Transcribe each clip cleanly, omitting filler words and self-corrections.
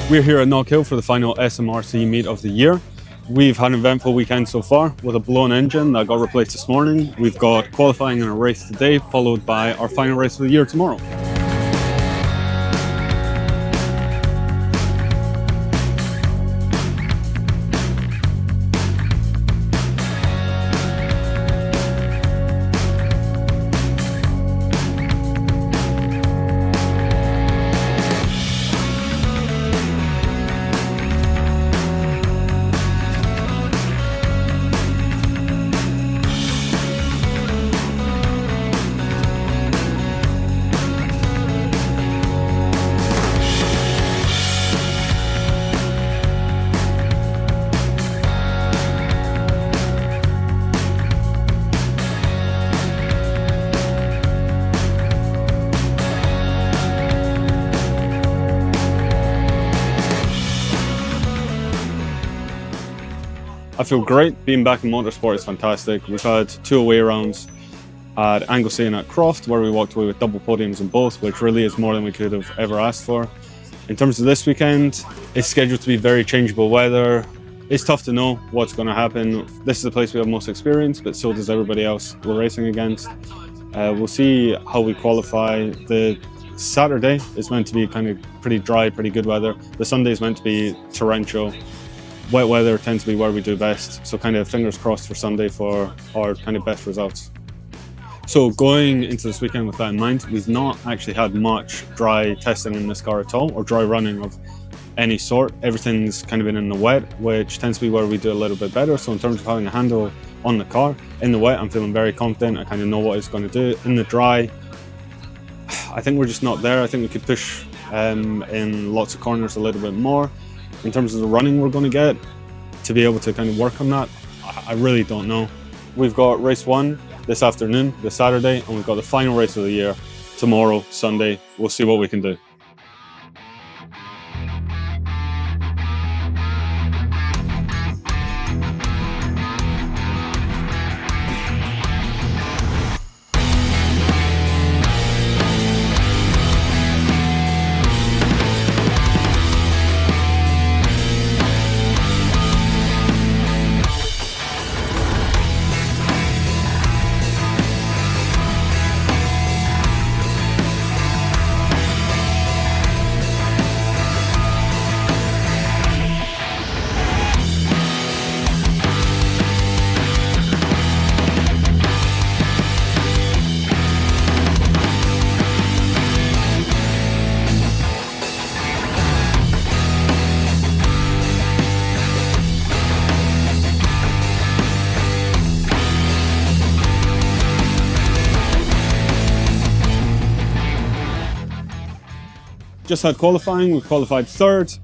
We're here at Knockhill for the final SMRC meet of the year. We've had an eventful weekend so far with a blown engine that got replaced this morning. We've got qualifying and a race today, followed by our final race of the year tomorrow. I feel great. Being back in motorsport is fantastic. We've had 2 away rounds at Anglesey and at Croft, where we walked away with double podiums in both, which really is more than we could have ever asked for. In terms of this weekend, it's scheduled to be very changeable weather. It's tough to know what's going to happen. This is the place we have most experience, but so does everybody else we're racing against. We'll see how we qualify. The Saturday is meant to be kind of pretty dry, pretty good weather. The Sunday is meant to be torrential. Wet weather tends to be where we do best, so kind of fingers crossed for Sunday for our kind of best results. So going into this weekend with that in mind, we've not actually had much dry testing in this car at all, or dry running of any sort. Everything's kind of been in the wet, which tends to be where we do a little bit better. So in terms of having a handle on the car, in the wet I'm feeling very confident. I kind of know what it's going to do. In the dry, I think we're just not there. I think we could push in lots of corners a little bit more. In terms of the running we're going to get, to be able to kind of work on that, I really don't know. We've got race 1 this afternoon, this Saturday, and we've got the final race of the year tomorrow, Sunday. We'll see what we can do. Just had qualifying, we qualified 3rd.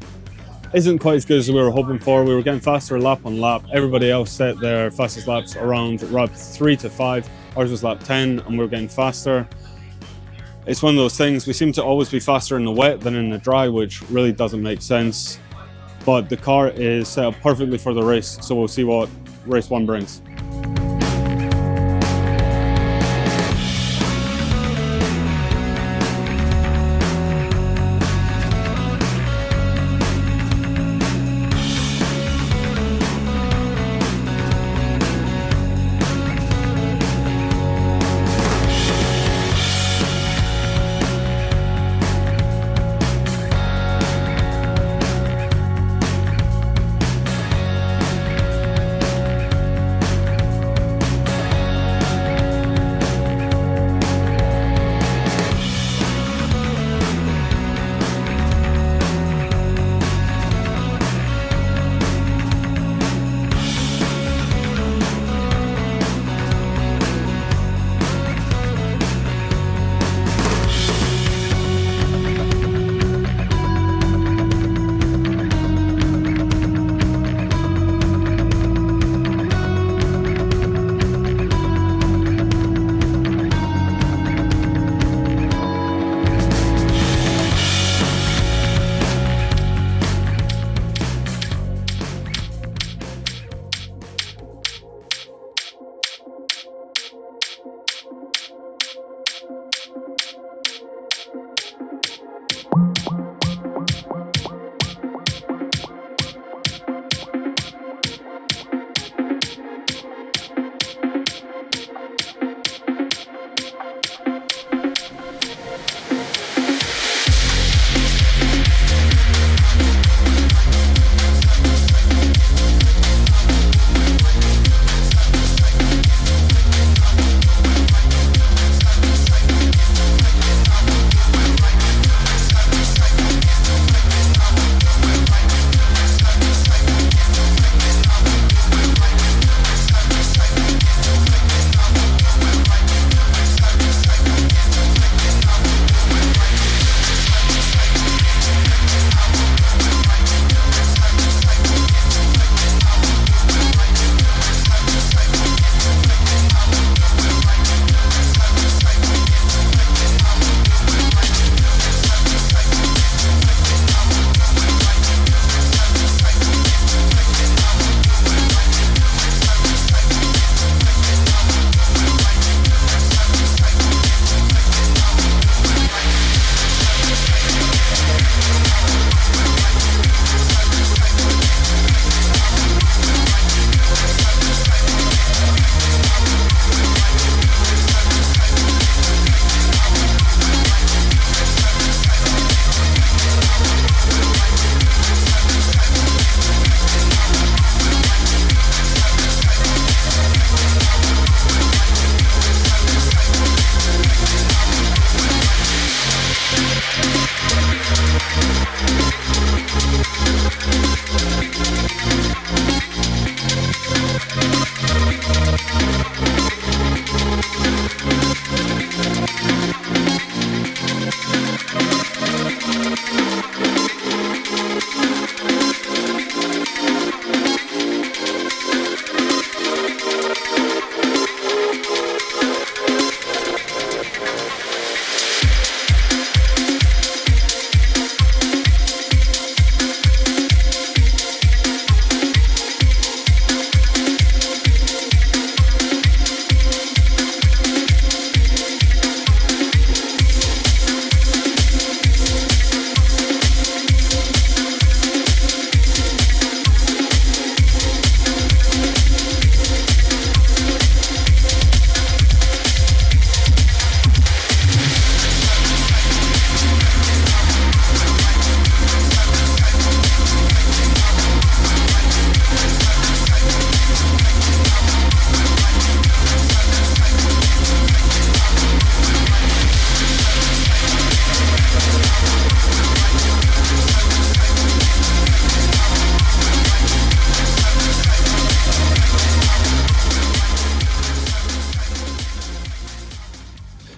Isn't quite as good as we were hoping for. We were getting faster lap on lap. Everybody else set their fastest laps around lap 3 to 5. Ours was lap 10 and we were getting faster. It's one of those things, we seem to always be faster in the wet than in the dry, which really doesn't make sense. But the car is set up perfectly for the race, so we'll see what race 1 brings.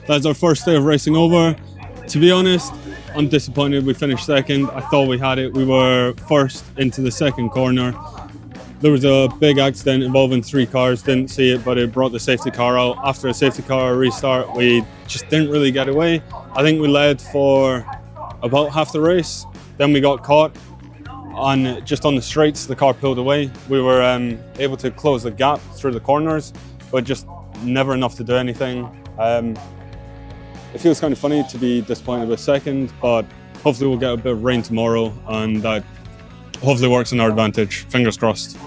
That's our first day of racing over. To be honest, I'm disappointed we finished second. I thought we had it. We were first into the second corner. There was a big accident involving 3 cars, didn't see it, but it brought the safety car out. After a safety car restart, we just didn't really get away. I think we led for about half the race. Then we got caught just on the straights, the car pulled away. We were able to close the gap through the corners, but just never enough to do anything. It feels kind of funny to be disappointed with second, but hopefully we'll get a bit of rain tomorrow and that hopefully works in our advantage. Fingers crossed.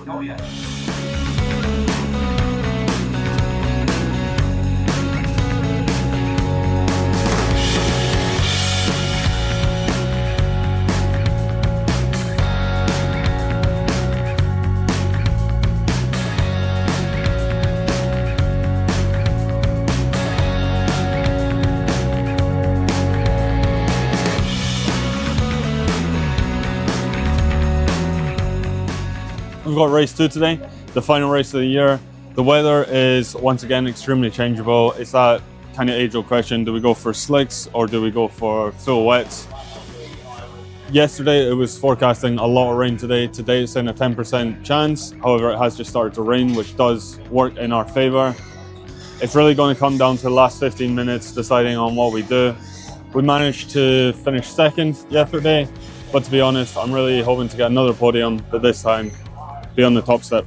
We've got race 2 today, the final race of the year. The weather is once again extremely changeable. It's that kind of age-old question, do we go for slicks or do we go for full wets? Yesterday it was forecasting a lot of rain today. Today it's in a 10% chance. However, it has just started to rain, which does work in our favour. It's really going to come down to the last 15 minutes deciding on what we do. We managed to finish second yesterday, but to be honest, I'm really hoping to get another podium, but this time be on the top step.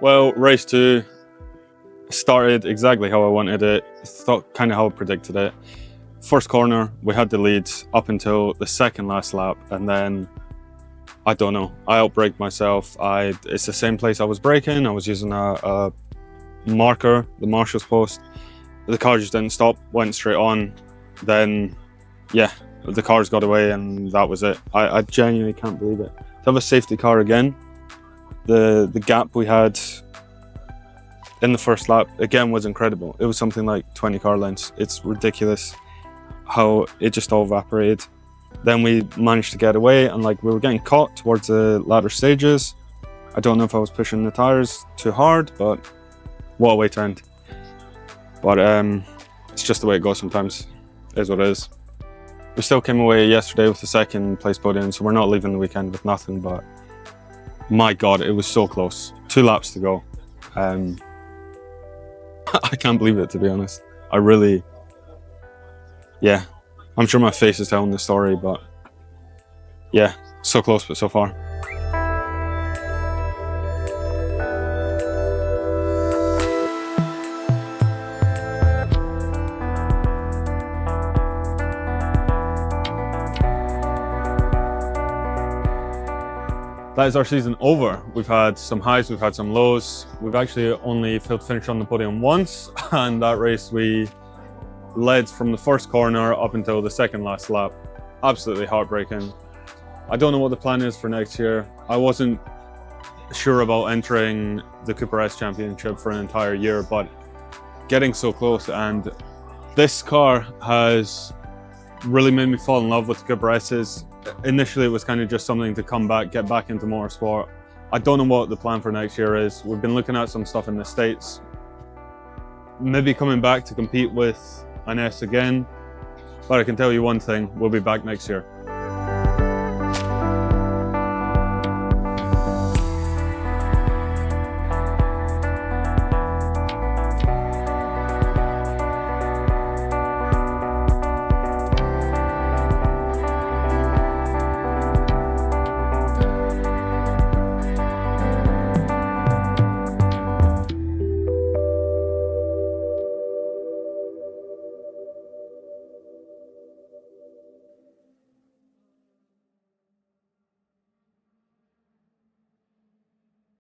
Well, race 2 started exactly how I wanted it, kind of how I predicted it. First corner, we had the lead up until the second last lap, and then, I don't know, I outbraked myself. It's the same place I was braking. I was using a marker, the marshal's post. The car just didn't stop, went straight on. Then, yeah, the cars got away and that was it. I genuinely can't believe it. To have a safety car again, the gap we had in the first lap, again, was incredible. It was something like 20 car lengths. It's ridiculous how it just all evaporated. Then we managed to get away, and like we were getting caught towards the latter stages. I don't know if I was pushing the tires too hard, but what a way to end. But it's just the way it goes sometimes. It is what it is. We still came away yesterday with the second place podium, so we're not leaving the weekend with nothing, but my God, it was so close. 2 laps to go. I can't believe it, to be honest. I really, yeah, I'm sure my face is telling the story, but yeah, so close but so far. That is our season over. We've had some highs, we've had some lows. We've actually only failed to finish on the podium once, and that race we led from the first corner up until the second last lap. Absolutely heartbreaking. I don't know what the plan is for next year. I wasn't sure about entering the Cooper S Championship for an entire year, but getting so close, and this car has really made me fall in love with the Cooper S's. Initially, it was kind of just something to come back, get back into motorsport. I don't know what the plan for next year is. We've been looking at some stuff in the States. Maybe coming back to compete with an S again. But I can tell you one thing, we'll be back next year.